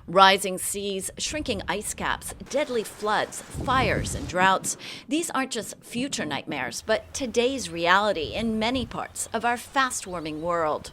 Rising seas, shrinking ice caps, deadly floods, fires, and droughts. These aren't just future nightmares, but today's reality in many parts of our fast-warming world.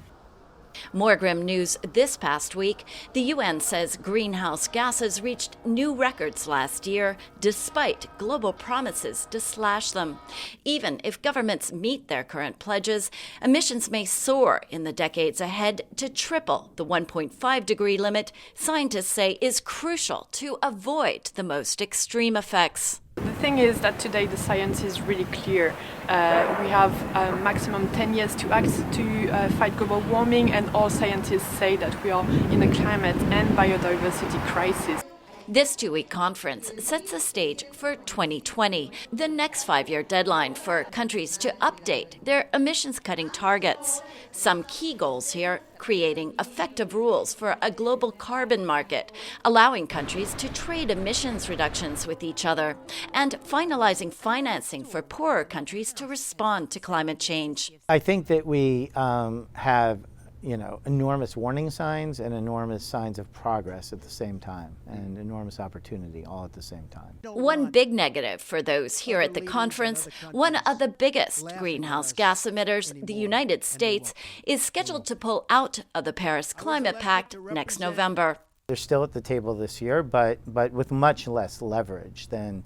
More grim news this past week. The UN says greenhouse gases reached new records last year, despite global promises to slash them. Even if governments meet their current pledges, emissions may soar in the decades ahead to triple the 1.5-degree limit scientists say is crucial to avoid the most extreme effects. The thing is that today the science is really clear. We have a maximum 10 years to act to fight global warming, and all scientists say that we are in a climate and biodiversity crisis. This two-week conference sets the stage for 2020, the next 5-year deadline for countries to update their emissions-cutting targets. Some key goals here: creating effective rules for a global carbon market, allowing countries to trade emissions reductions with each other, and finalizing financing for poorer countries to respond to climate change. I think that we have enormous warning signs and enormous signs of progress at the same time, and enormous opportunity all at the same time. One big negative for those here at the conference: one of the biggest greenhouse gas emitters, the United States, is scheduled to pull out of the Paris Climate Pact next November. They're still at the table this year, but with much less leverage than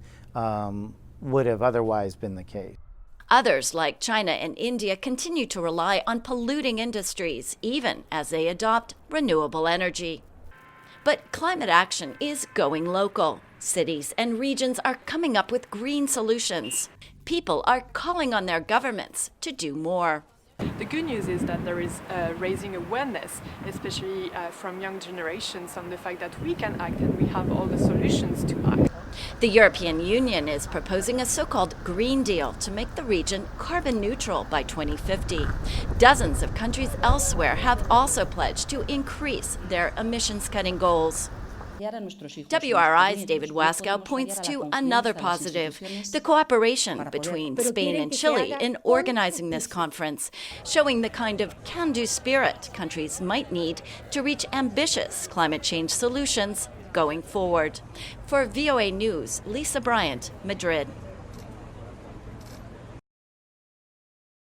would have otherwise been the case. Others, like China and India, continue to rely on polluting industries, even as they adopt renewable energy. But climate action is going local. Cities and regions are coming up with green solutions. People are calling on their governments to do more. The good news is that there is raising awareness, especially from young generations, on the fact that we can act and we have all the solutions to act. The European Union is proposing a so-called Green Deal to make the region carbon neutral by 2050. Dozens of countries elsewhere have also pledged to increase their emissions-cutting goals. WRI's David Waskow points to another positive: the cooperation between Spain and Chile in organizing this conference, showing the kind of can-do spirit countries might need to reach ambitious climate change solutions going forward. For VOA News, Lisa Bryant, Madrid.